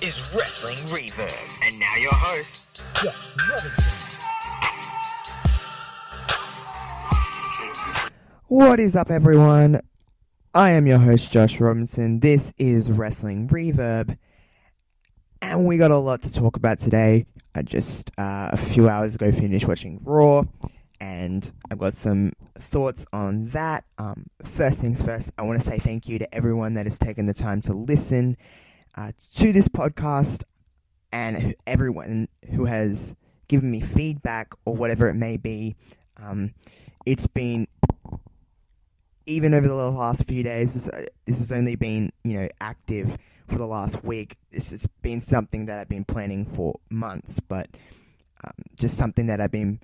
is Wrestling Reverb. And now your host, Josh Robinson. What is up, everyone? I am your host, Josh Robinson. This is Wrestling Reverb. And we got a lot to talk about today. I just, a few hours ago, finished watching Raw. And I've got some thoughts on that. First things first, I want to say thank you to everyone that has taken the time to listen to this podcast, and everyone who has given me feedback or whatever it may be. It's been, even over the last few days, this has only been, active for the last week. This has been something that I've been planning for months, but just something that I've been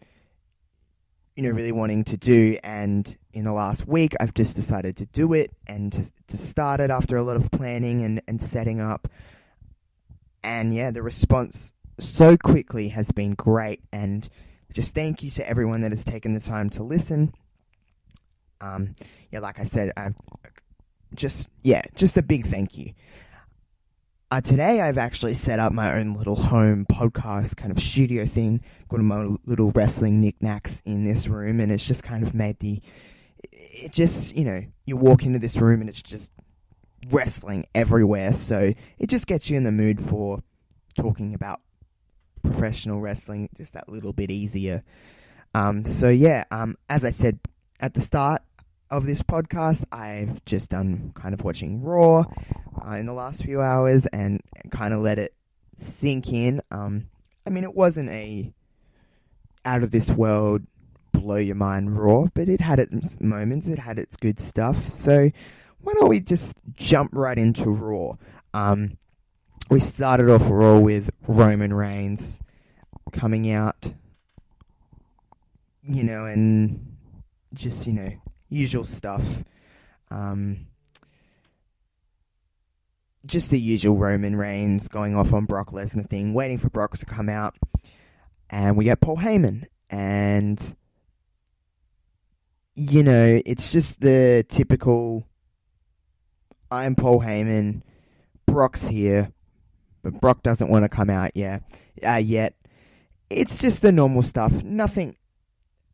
really wanting to do, and in the last week I've just decided to do it and to start it after a lot of planning and setting up. And yeah, the response so quickly has been great, and just thank you to everyone that has taken the time to listen. Like I said, just a big thank you. Today I've actually set up my own little home podcast kind of studio thing. Got my little wrestling knickknacks in this room, and it's just kind of made you walk into this room and it's just wrestling everywhere. So it just gets you in the mood for talking about professional wrestling just that little bit easier. As I said at the start of this podcast, I've just done kind of watching Raw in the last few hours and kind of let it sink in. It wasn't a out of this world blow your mind Raw, but it had its moments, it had its good stuff. So why don't we just jump right into Raw? We started off Raw with Roman Reigns coming out, and just, usual stuff. Just the usual Roman Reigns going off on Brock Lesnar thing, waiting for Brock to come out. And we get Paul Heyman. And, it's just the typical, I'm Paul Heyman, Brock's here, but Brock doesn't want to come out yet. It's just the normal stuff. Nothing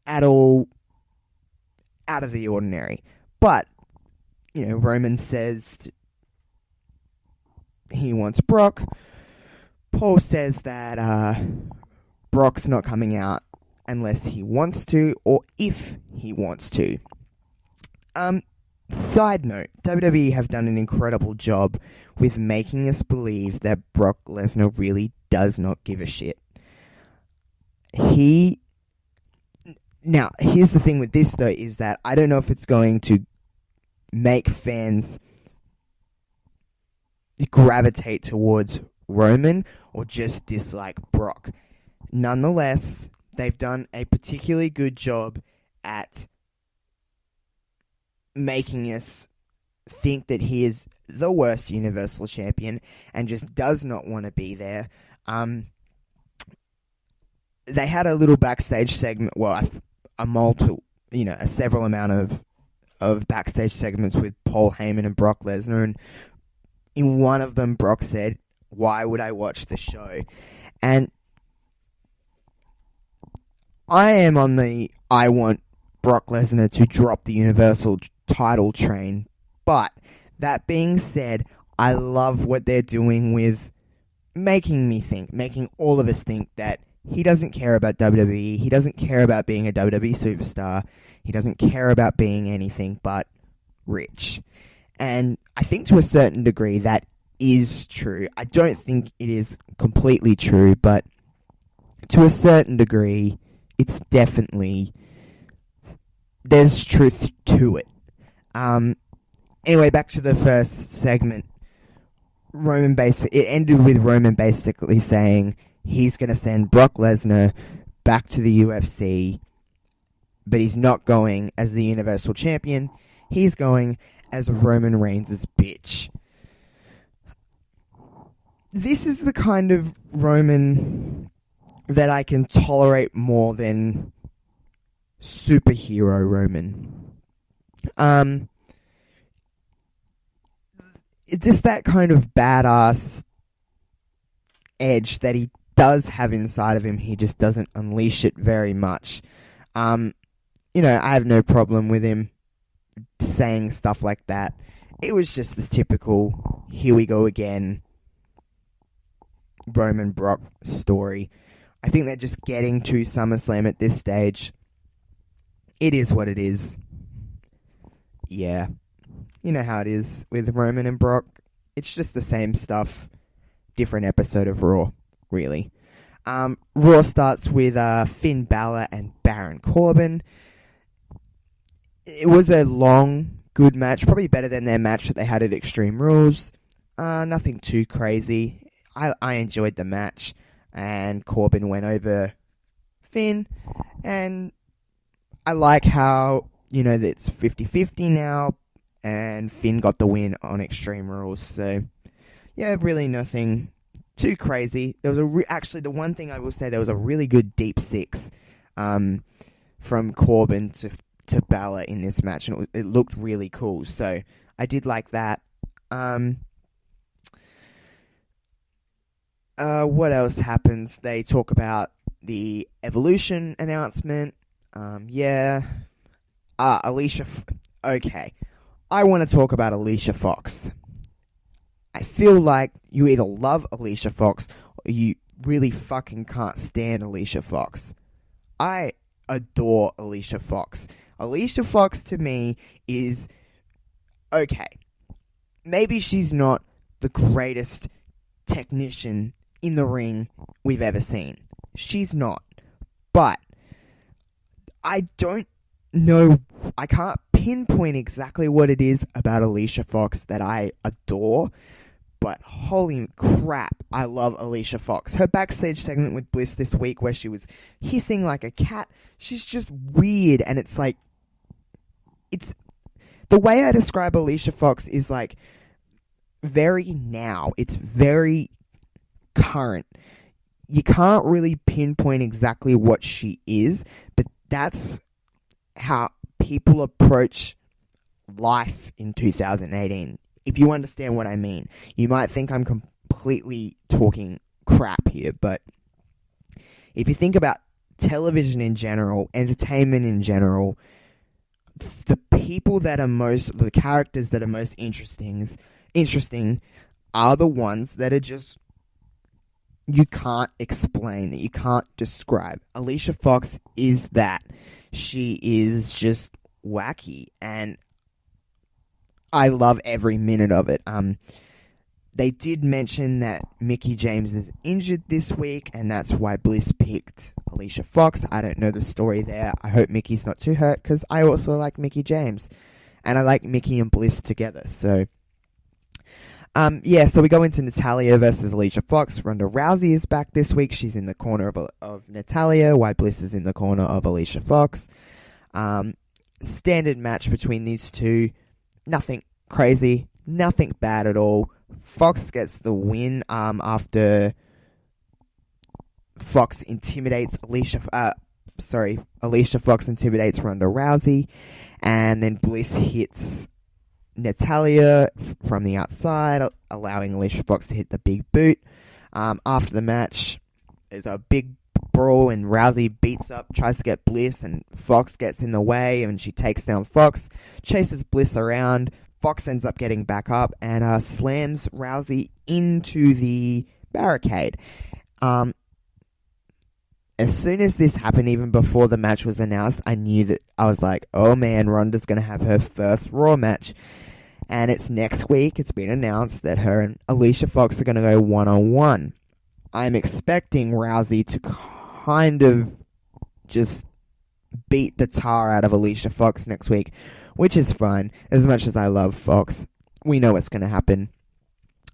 at all out of the ordinary. But, Roman says he wants Brock. Paul says that Brock's not coming out unless he wants to, or if he wants to. Side note, WWE have done an incredible job with making us believe that Brock Lesnar really does not give a shit. Now, here's the thing with this, though, is that I don't know if it's going to make fans gravitate towards Roman or just dislike Brock. Nonetheless, they've done a particularly good job at making us think that he is the worst Universal Champion and just does not want to be there. They had a little backstage segment, several amount of backstage segments with Paul Heyman and Brock Lesnar, and in one of them, Brock said, "Why would I watch the show?" And I am on the I want Brock Lesnar to drop the Universal title train, but that being said, I love what they're doing with making all of us think that he doesn't care about WWE, he doesn't care about being a WWE superstar, he doesn't care about being anything but rich. And I think to a certain degree that is true. I don't think it is completely true, but to a certain degree, it's definitely, there's truth to it. Anyway, back to the first segment. It ended with Roman basically saying he's going to send Brock Lesnar back to the UFC, but he's not going as the Universal Champion. He's going as Roman Reigns' bitch. This is the kind of Roman that I can tolerate more than superhero Roman. Just that kind of badass edge that he does have inside of him. He just doesn't unleash it very much. You know, I have no problem with him saying stuff like that. It was just this typical, here we go again, Roman Brock story. I think they're just getting to SummerSlam at this stage. It is what it is. Yeah. You know how it is with Roman and Brock. It's just the same stuff. Different episode of Raw, really. Raw starts with Finn Balor and Baron Corbin. It was a long, good match. Probably better than their match that they had at Extreme Rules. Nothing too crazy. I enjoyed the match. And Corbin went over Finn. And I like how, you know, that it's 50-50 now. And Finn got the win on Extreme Rules. So, yeah, really nothing too crazy. There was actually, the one thing I will say, there was a really good deep six from Corbin to Balor in this match. And it looked really cool. So, I did like that. What else happens? They talk about the Evolution announcement. Alicia... Okay. I want to talk about Alicia Fox. I feel like you either love Alicia Fox or you really fucking can't stand Alicia Fox. I adore Alicia Fox. Alicia Fox to me is... Okay. Maybe she's not the greatest technician in the ring we've ever seen. She's not. But I don't know, I can't pinpoint exactly what it is about Alicia Fox that I adore, but holy crap, I love Alicia Fox. Her backstage segment with Bliss this week where she was hissing like a cat, she's just weird, and it's like, it's, the way I describe Alicia Fox is like, very now, it's very current. You can't really pinpoint exactly what she is, but that's how people approach life in 2018. If you understand what I mean. You might think I'm completely talking crap here, but if you think about television in general, entertainment in general, the characters that are most interesting are the ones that are just, you can't explain, that you can't describe. Alicia Fox is that. She is just wacky, and I love every minute of it. They did mention that Mickie James is injured this week, and that's why Bliss picked Alicia Fox. I don't know the story there. I hope Mickey's not too hurt, because I also like Mickie James, and I like Mickie and Bliss together, so... so we go into Natalya versus Alicia Fox. Ronda Rousey is back this week. She's in the corner of Natalya, while Bliss is in the corner of Alicia Fox. Standard match between these two. Nothing crazy. Nothing bad at all. Fox gets the win after Fox intimidates Alicia Fox intimidates Ronda Rousey. And then Bliss hits Natalya from the outside, allowing Alicia Fox to hit the big boot. After the match, there's a big brawl and Rousey tries to get Bliss, and Fox gets in the way and she takes down Fox, chases Bliss around. Fox ends up getting back up and slams Rousey into the barricade. As soon as this happened, even before the match was announced, I knew that, I was like, oh man, Ronda's going to have her first Raw match. And it's next week. It's been announced that her and Alicia Fox are going to go one-on-one. I'm expecting Rousey to kind of just beat the tar out of Alicia Fox next week, which is fine. As much as I love Fox, we know what's going to happen.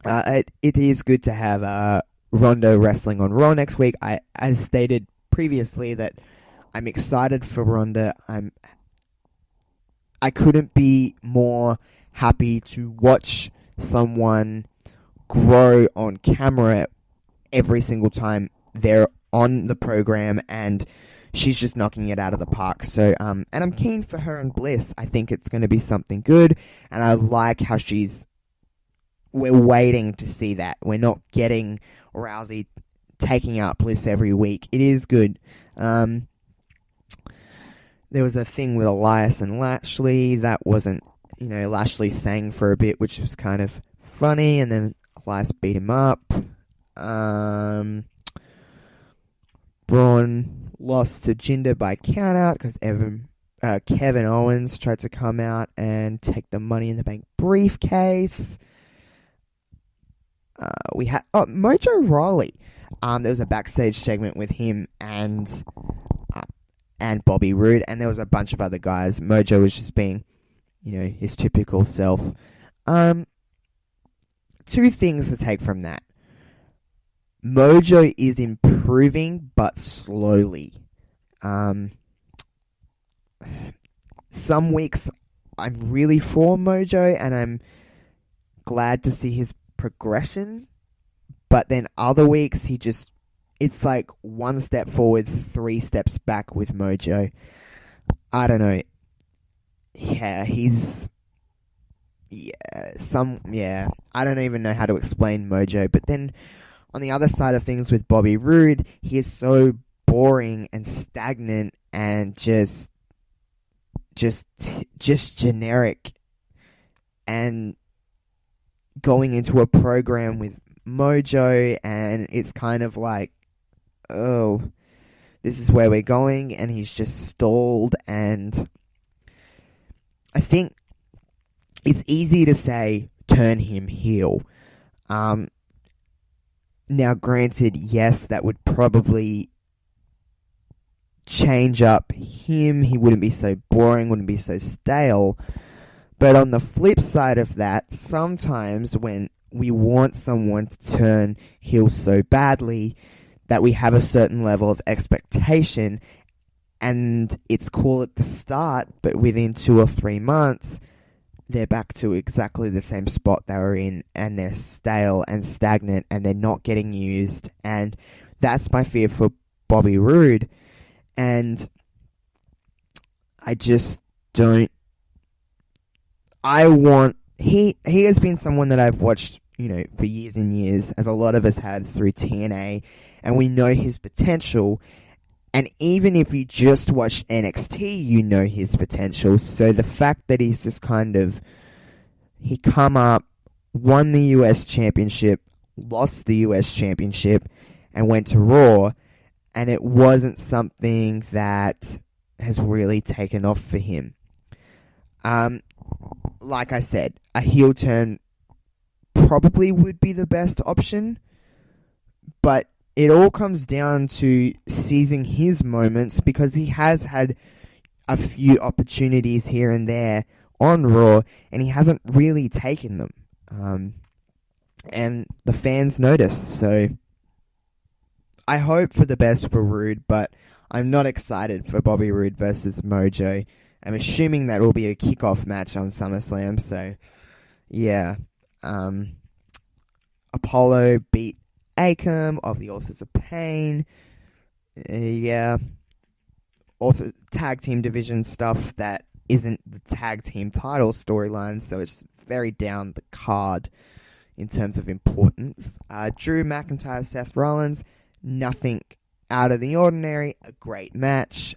It is good to have Ronda wrestling on Raw next week. I stated previously that I'm excited for Ronda. I couldn't be more happy to watch someone grow on camera every single time they're on the program, and she's just knocking it out of the park. So, and I'm keen for her and Bliss. I think it's going to be something good, and I like how she's we're waiting to see that. We're not getting Rousey taking out Bliss every week. It is good. There was a thing with Elias and Lashley that wasn't, Lashley sang for a bit, which was kind of funny, and then Elias beat him up. Braun lost to Jinder by countout because Kevin Owens tried to come out and take the Money in the Bank briefcase. We had Mojo Rawley. There was a backstage segment with him and Bobby Roode, and there was a bunch of other guys. Mojo was just being, his typical self. Two things to take from that. Mojo is improving, but slowly. Some weeks I'm really for Mojo, and I'm glad to see his progression. But then other weeks, it's like one step forward, 3 steps back with Mojo. I don't know. Yeah, I don't even know how to explain Mojo. But then on the other side of things with Bobby Roode, he is so boring and stagnant and just generic. And going into a program with Mojo, and it's kind of like, oh, this is where we're going, and he's just stalled. And I think it's easy to say turn him heel. Now granted, yes, that would probably change up him. He wouldn't be so boring, wouldn't be so stale. But on the flip side of that, sometimes when we want someone to turn heel so badly that we have a certain level of expectation, and it's cool at the start, but within 2 or 3 months, they're back to exactly the same spot they were in, and they're stale and stagnant, and they're not getting used. And that's my fear for Bobby Roode. And I just don't... He has been someone that I've watched, for years and years, as a lot of us had through TNA, and we know his potential. And even if you just watch NXT, you know his potential. So the fact that he's just he come up, won the US Championship, lost the US Championship, and went to Raw, and it wasn't something that has really taken off for him. Like I said, a heel turn probably would be the best option, but it all comes down to seizing his moments, because he has had a few opportunities here and there on Raw, and he hasn't really taken them. And the fans notice, so I hope for the best for Roode, but I'm not excited for Bobby Roode versus Mojo. I'm assuming that will be a kickoff match on SummerSlam, so yeah. Apollo beat Akam of the Authors of Pain. Tag team division stuff that isn't the tag team title storyline, so it's very down the card in terms of importance. Drew McIntyre, Seth Rollins, nothing out of the ordinary, a great match.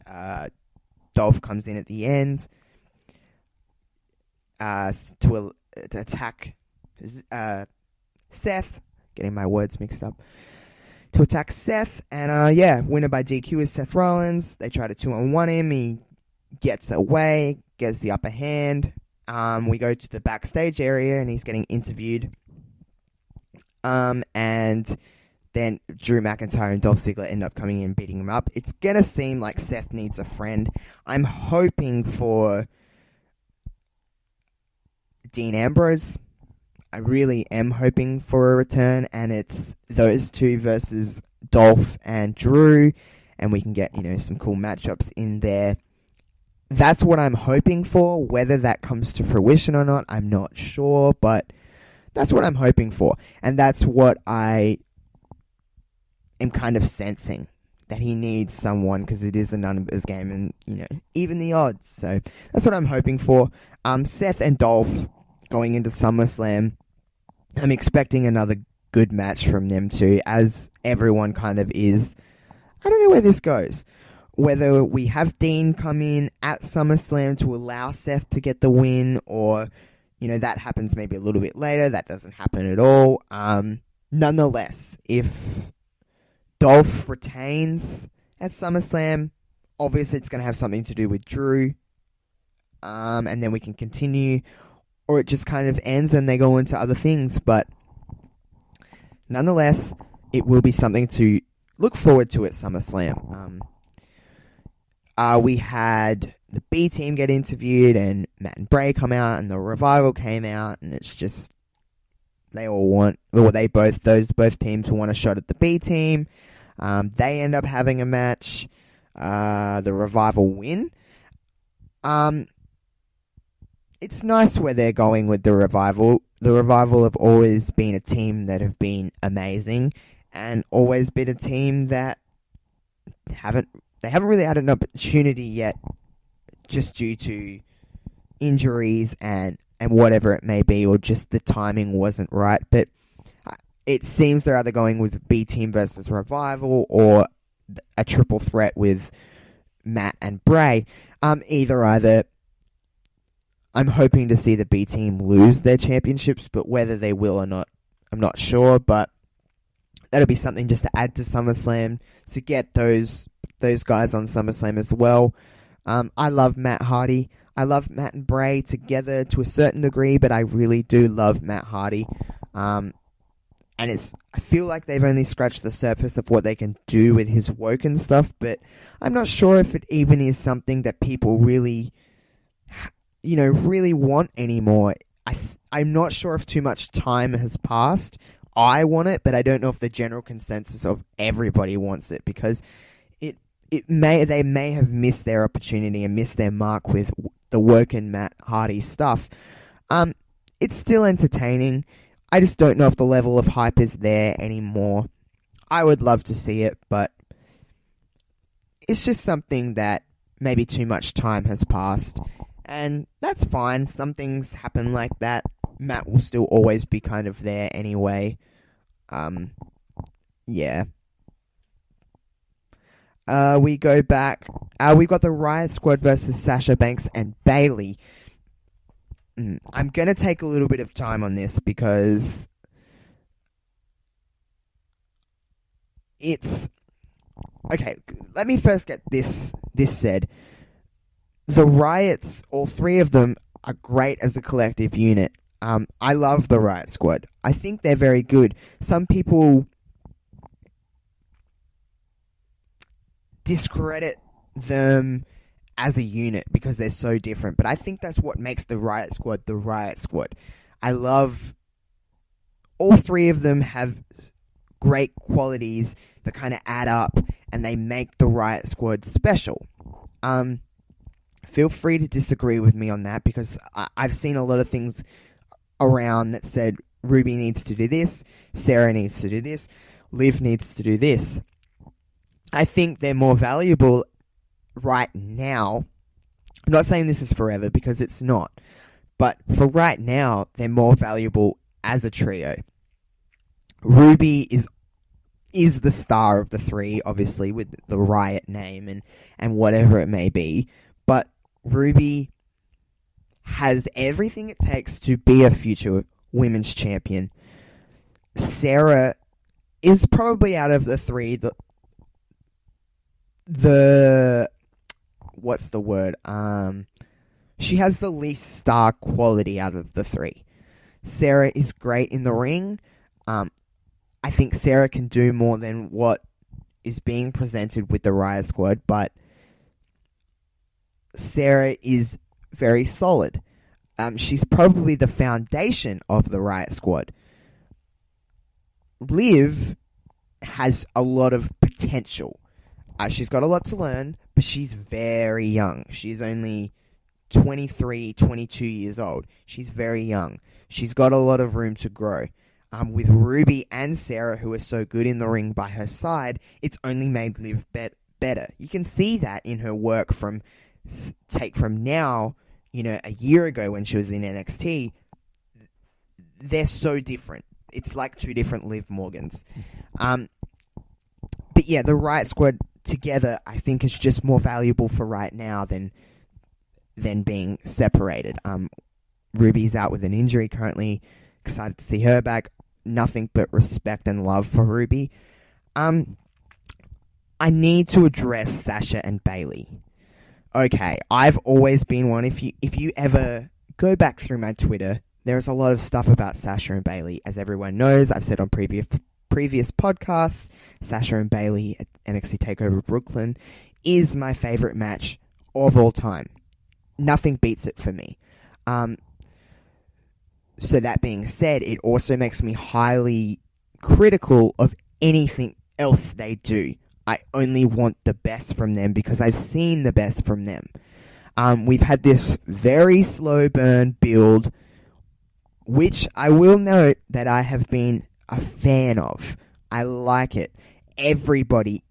Dolph comes in at the end to attack Seth. Getting my words mixed up. To attack Seth, and winner by DQ is Seth Rollins. They try to 2-on-1 him. He gets away, gets the upper hand. We go to the backstage area, and he's getting interviewed. And then Drew McIntyre and Dolph Ziggler end up coming in and beating him up. It's gonna seem like Seth needs a friend. I'm hoping for Dean Ambrose. I really am hoping for a return, and it's those two versus Dolph and Drew, and we can get, some cool matchups in there. That's what I'm hoping for. Whether that comes to fruition or not, I'm not sure, but that's what I'm hoping for. And that's what I am kind of sensing, that he needs someone, because it is a numbers game, and, even the odds. So that's what I'm hoping for. Seth and Dolph going into SummerSlam, I'm expecting another good match from them too, as everyone kind of is. I don't know where this goes. Whether we have Dean come in at SummerSlam to allow Seth to get the win, or, that happens maybe a little bit later. That doesn't happen at all. Nonetheless, if Dolph retains at SummerSlam, obviously it's going to have something to do with Drew. And then we can continue, or it just kind of ends and they go into other things. But nonetheless, it will be something to look forward to at SummerSlam. We had the B team get interviewed, and Matt and Bray come out, and the Revival came out, and it's just both teams want a shot at the B team. They end up having a match. The Revival win. It's nice where they're going with the Revival. The Revival have always been a team that have been amazing, and always been a team that haven't really had an opportunity yet, just due to injuries and whatever it may be, or just the timing wasn't right. But it seems they're either going with B team versus Revival, or a triple threat with Matt and Bray. Either. I'm hoping to see the B team lose their championships, but whether they will or not, I'm not sure. But that'll be something just to add to SummerSlam, to get those guys on SummerSlam as well. I love Matt Hardy. I love Matt and Bray together to a certain degree, but I really do love Matt Hardy. And I feel like they've only scratched the surface of what they can do with his work and stuff, but I'm not sure if it even is something that people really want anymore. I'm not sure if too much time has passed. I want it, but I don't know if the general consensus of everybody wants it, because they may have missed their opportunity and missed their mark with the work in Matt Hardy stuff. It's still entertaining. I just don't know if the level of hype is there anymore. I would love to see it, but it's just something that maybe too much time has passed. And that's fine. Some things happen like that. Matt will still always be kind of there anyway. Yeah. We go back. We got the Riot Squad versus Sasha Banks and Bayley. I'm going to take a little bit of time on this, because it's... Okay, let me first get this said. The Riots, all three of them, are great as a collective unit. I love the Riot Squad. I think they're very good. Some people discredit them as a unit because they're so different, but I think that's what makes the Riot Squad the Riot Squad. I love all three of them. Have great qualities that kind of add up, and they make the Riot Squad special. Feel free to disagree with me on that, because I've seen a lot of things around that said Ruby needs to do this, Sarah needs to do this, Liv needs to do this. I think they're more valuable right now. I'm not saying this is forever, because it's not. But for right now, they're more valuable as a trio. Ruby is the star of the three, obviously, with the Riot name and whatever it may be. But Ruby has everything it takes to be a future women's champion. Sarah is probably out of the three the what's the word? She has the least star quality out of the three. Sarah is great in the ring. I think Sarah can do more than what is being presented with the Riot Squad, but Sarah is very solid. She's probably the foundation of the Riot Squad. Liv has a lot of potential. She's got a lot to learn, but she's very young. She's only 23, 22 years old. She's very young. She's got a lot of room to grow. With Ruby and Sarah, who are so good in the ring by her side, it's only made Liv better. You can see that in her work from now, a year ago when she was in NXT. They're so different. it's like two different Liv Morgans. But yeah, the Riot Squad together, I think, is just more valuable for right now than being separated. Ruby's out with an injury currently. Excited to see her back. Nothing but respect and love for Ruby. I need to address Sasha and Bailey. Okay, I've always been one. If you ever go back through my Twitter, there's a lot of stuff about Sasha and Bailey. As everyone knows, I've said on previous podcasts, Sasha and Bailey at NXT TakeOver Brooklyn is my favorite match of all time. Nothing beats it for me. So that being said, it also makes me highly critical of anything else they do. I only want the best from them because I've seen the best from them. We've had this very slow burn build, which I will note that I have been a fan of. I like it. Everybody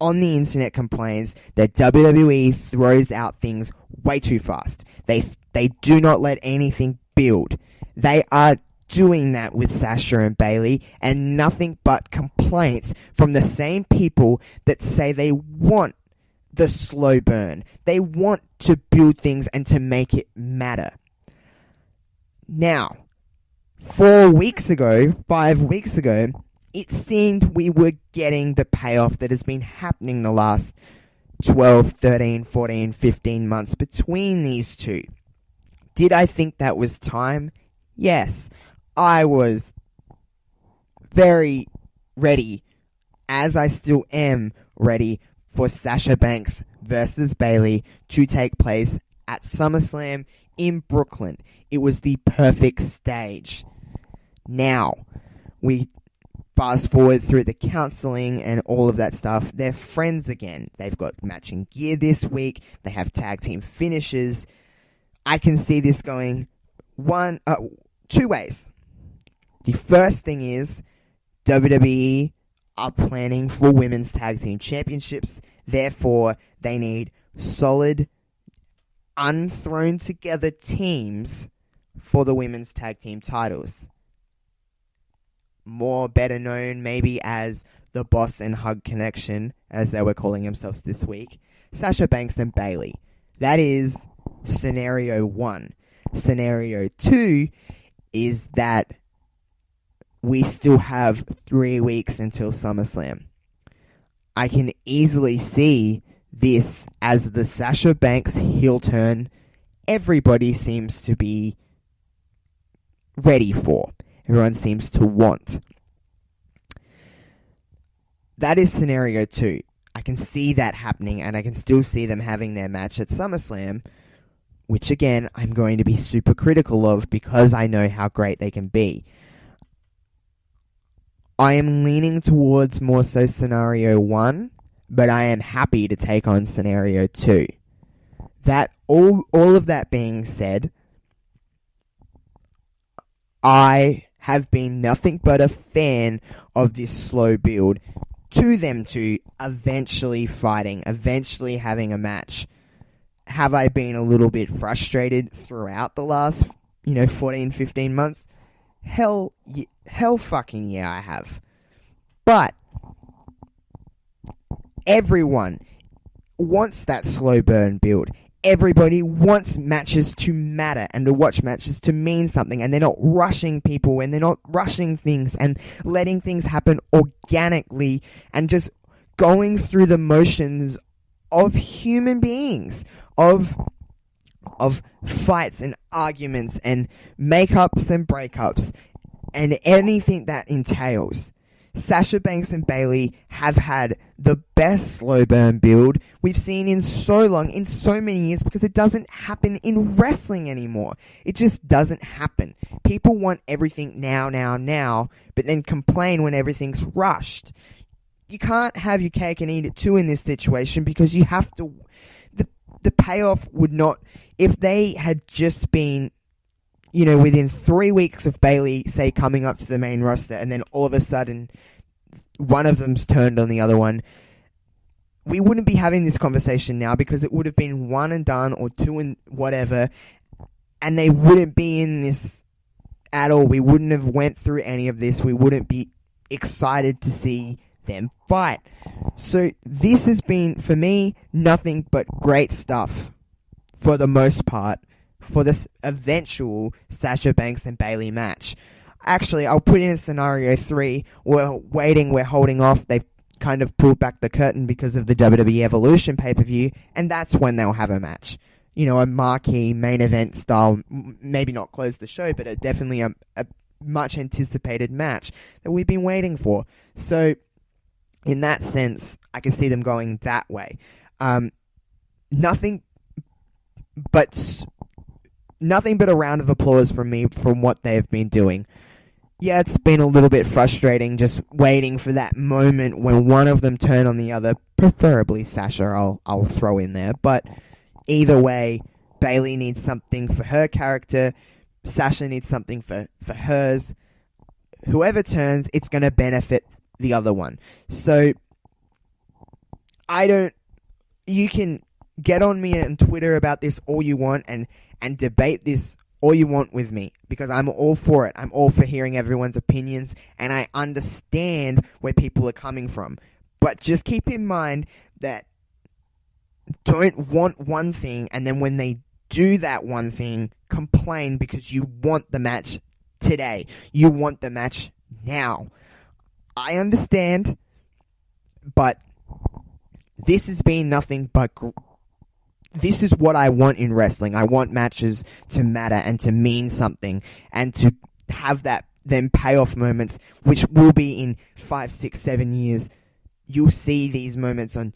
on the internet complains that WWE throws out things way too fast. They do not let anything build. They are doing that with Sasha and Bailey, and nothing but complaints from the same people that say they want the slow burn. They want to build things and to make it matter. Now, 5 weeks ago, it seemed we were getting the payoff that has been happening the last 12, 13, 14, 15 months between these two. Did I think that was time? Yes. I was very ready, as I still am ready, for Sasha Banks versus Bailey to take place at SummerSlam in Brooklyn. It was the perfect stage. Now, we fast forward through the counseling and all of that stuff. They're friends again. They've got matching gear this week. They have tag team finishes. I can see this going two ways. The first thing is WWE are planning for women's tag team championships. Therefore, they need solid, unthrown together teams for the women's tag team titles. More better known maybe as the Boss and Hug Connection, as they were calling themselves this week. Sasha Banks and Bailey. That is scenario 1. Scenario 2 is that we still have 3 weeks until SummerSlam. I can easily see this as the Sasha Banks heel turn everybody seems to be ready for. Everyone seems to want. That is scenario 2. I can see that happening, and I can still see them having their match at SummerSlam, which again, I'm going to be super critical of because I know how great they can be. I am leaning towards more so scenario 1, but I am happy to take on scenario 2. That all of that being said, I have been nothing but a fan of this slow build to them two eventually fighting, eventually having a match. Have I been a little bit frustrated throughout the last, 14, 15 months? Hell fucking yeah, I have. But everyone wants that slow burn build. Everybody wants matches to matter and to watch matches to mean something, and they're not rushing people and they're not rushing things and letting things happen organically and just going through the motions of human beings, of fights and arguments and makeups and breakups and anything that entails. Sasha Banks and Bailey have had the best slow burn build we've seen in so long, in so many years, because it doesn't happen in wrestling anymore. It just doesn't happen. People want everything now, but then complain when everything's rushed. You can't have your cake and eat it too in this situation, because you have to... The payoff would not... If they had just been, within 3 weeks of Bailey, say, coming up to the main roster, and then all of a sudden one of them's turned on the other one, we wouldn't be having this conversation now, because it would have been one and done or two and whatever, and they wouldn't be in this at all. We wouldn't have went through any of this. We wouldn't be excited to see them fight. So this has been, for me, nothing but great stuff for the most part for this eventual Sasha Banks and Bayley match. Actually, I'll put in scenario 3. We're waiting, we're holding off. They've kind of pulled back the curtain because of the WWE Evolution pay-per-view, and that's when they'll have a match. You know, a marquee main event style, maybe not close the show, but definitely a much anticipated match that we've been waiting for. So, in that sense, I can see them going that way. Nothing but a round of applause from me from what they've been doing. Yeah, it's been a little bit frustrating just waiting for that moment when one of them turn on the other, preferably Sasha, I'll throw in there, but either way, Bayley needs something for her character, Sasha needs something for hers. Whoever turns, it's going to benefit the other one. So, you can get on me on Twitter about this all you want and debate this all you want with me, because I'm all for it. I'm all for hearing everyone's opinions, and I understand where people are coming from. But just keep in mind that don't want one thing, and then when they do that one thing, complain because you want the match today. You want the match now. I understand, but this has been nothing but this is what I want in wrestling. I want matches to matter and to mean something and to have them payoff moments, which will be in 5, 6, 7 years. You'll see these moments on,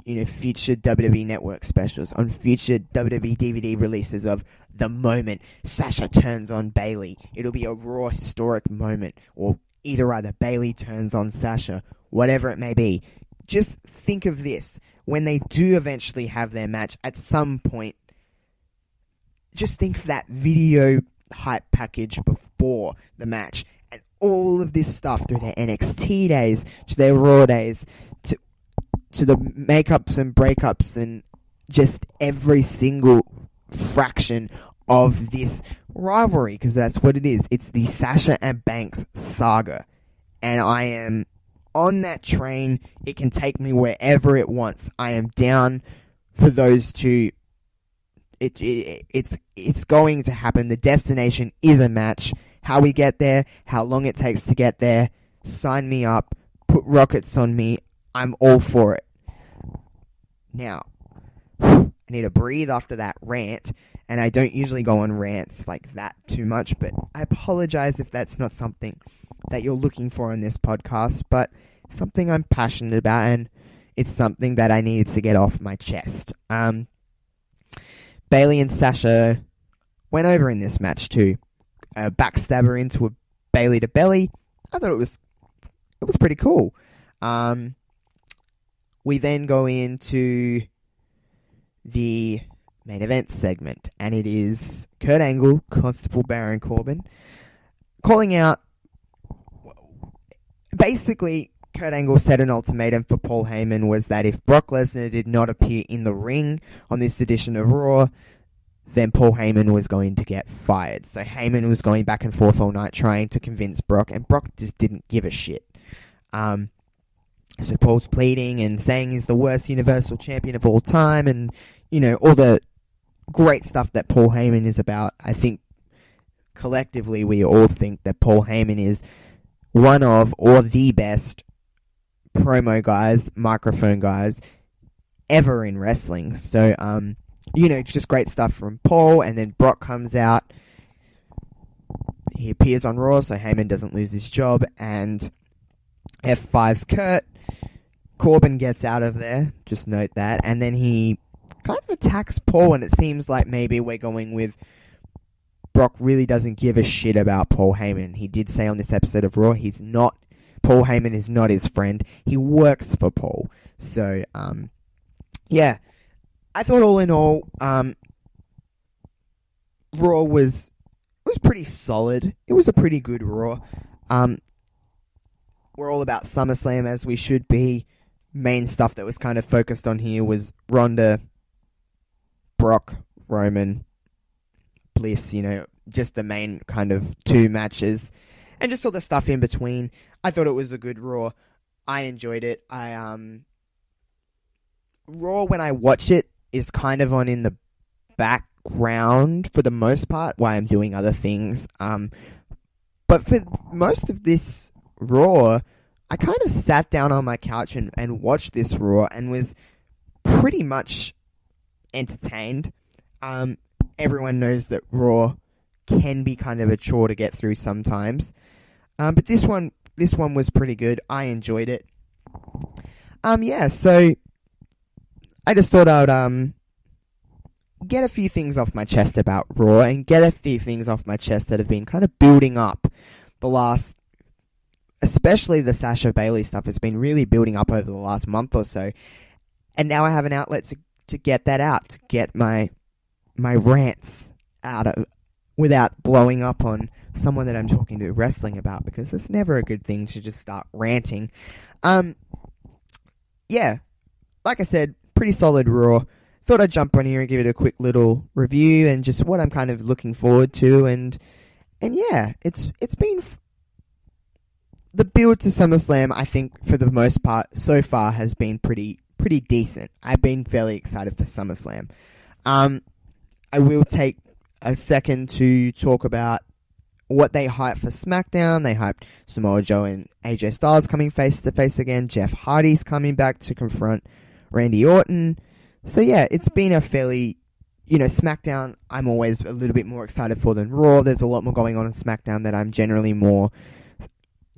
future WWE Network specials, on future WWE DVD releases of the moment Sasha turns on Bayley. It'll be a Raw historic moment, or either Bayley turns on Sasha, whatever it may be. Just think of this. When they do eventually have their match at some point, just think of that video hype package before the match and all of this stuff through their NXT days, to their Raw days, to the makeups and breakups and just every single fraction of this rivalry, because that's what it is. It's the Sasha and Banks saga. And I am on that train. It can take me wherever it wants. I am down for those two. It's going to happen. The destination is a match. How we get there, how long it takes to get there, sign me up, put rockets on me. I'm all for it. Now, I need to breathe after that rant, and I don't usually go on rants like that too much, but I apologize if that's not something that you're looking for in this podcast, but it's something I'm passionate about, and it's something that I needed to get off my chest. Bayley and Sasha went over in this match too. A backstabber into a Bayley to belly. I thought it was pretty cool. We then go into the main event segment, and it is Kurt Angle, Constable Baron Corbin, calling out. Basically, Kurt Angle set an ultimatum for Paul Heyman, was that if Brock Lesnar did not appear in the ring on this edition of Raw, then Paul Heyman was going to get fired. So Heyman was going back and forth all night trying to convince Brock, and Brock just didn't give a shit. So Paul's pleading and saying he's the worst Universal Champion of all time, and, all the great stuff that Paul Heyman is about. I think collectively we all think that Paul Heyman is one of, or the best promo guys, microphone guys ever in wrestling. So, just great stuff from Paul, and then Brock comes out. He appears on Raw, so Heyman doesn't lose his job, and F5's Kurt. Corbin gets out of there, just note that, and then he kind of attacks Paul, and it seems like maybe we're going with Brock really doesn't give a shit about Paul Heyman. He did say on this episode of Raw, Paul Heyman is not his friend. He works for Paul. So, yeah. I thought all in all, Raw was pretty solid. It was a pretty good Raw. We're all about SummerSlam, as we should be. Main stuff that was kind of focused on here was Ronda, Brock, Roman, Bliss, just the main kind of 2 matches, and just all the stuff in between. I thought it was a good Raw. I enjoyed it. Raw, when I watch it, is kind of on in the background for the most part while I'm doing other things. But for most of this Raw, I kind of sat down on my couch and watched this Raw and was pretty much entertained. Everyone knows that Raw can be kind of a chore to get through sometimes. But this one was pretty good. I enjoyed it. So I just thought I'd get a few things off my chest about Raw and get a few things off my chest that have been kind of building up the last, especially the Sasha Bailey stuff has been really building up over the last month or so. And now I have an outlet to get that out, to get my rants out of, without blowing up on someone that I'm talking to wrestling about, because it's never a good thing to just start ranting. Like I said, pretty solid Raw. Thought I'd jump on here and give it a quick little review and just what I'm kind of looking forward to, and it's been the build to SummerSlam, I think, for the most part so far has been pretty decent. I've been fairly excited for SummerSlam. I will take a second to talk about what they hyped for SmackDown. They hyped Samoa Joe and AJ Styles coming face to face again. Jeff Hardy's coming back to confront Randy Orton. So yeah, it's been a fairly, SmackDown I'm always a little bit more excited for than Raw. There's a lot more going on in SmackDown that I'm generally more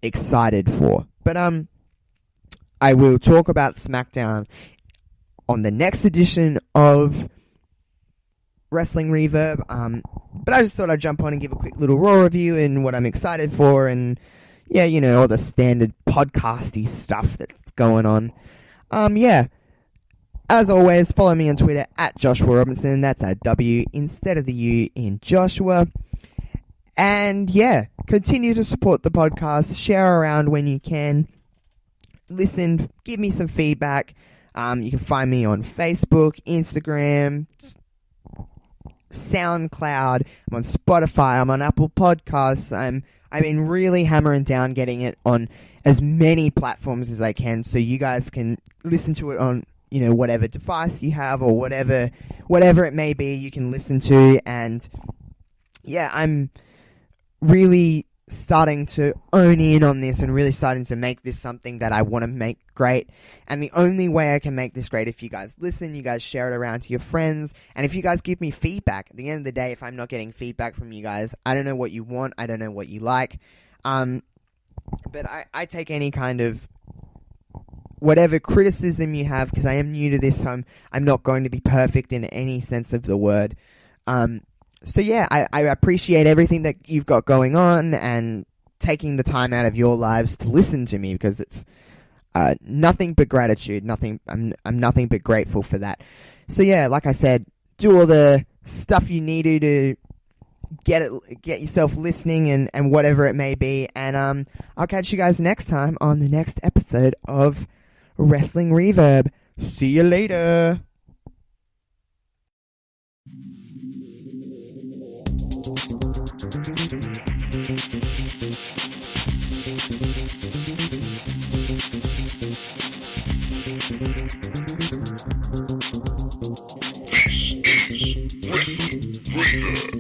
excited for. But I will talk about SmackDown on the next edition of Wrestling Reverb. But I just thought I'd jump on and give a quick little Raw review and what I'm excited for, and all the standard podcasty stuff that's going on. As always, follow me on Twitter at Joshua Robinson. That's a W instead of the U in Joshua. And continue to support the podcast. Share around when you can. Listen, give me some feedback. You can find me on Facebook, Instagram, SoundCloud. I'm on Spotify. I'm on Apple Podcasts. I've been really hammering down getting it on as many platforms as I can, so you guys can listen to it on whatever device you have, or whatever it may be, you can listen to. And I'm really starting to own in on this and really starting to make this something that I want to make great. And the only way I can make this great, if you guys listen, you guys share it around to your friends, and if you guys give me feedback. At the end of the day, if I'm not getting feedback from you guys, I don't know what you want, I don't know what you like. But I take any kind of whatever criticism you have, because I am new to this, so I'm not going to be perfect in any sense of the word. I appreciate everything that you've got going on and taking the time out of your lives to listen to me, because it's nothing but gratitude. I'm nothing but grateful for that. So like I said, do all the stuff you need to get yourself listening and whatever it may be. And I'll catch you guys next time on the next episode of Wrestling Reverb. See you later. This is Wrestling Reverb.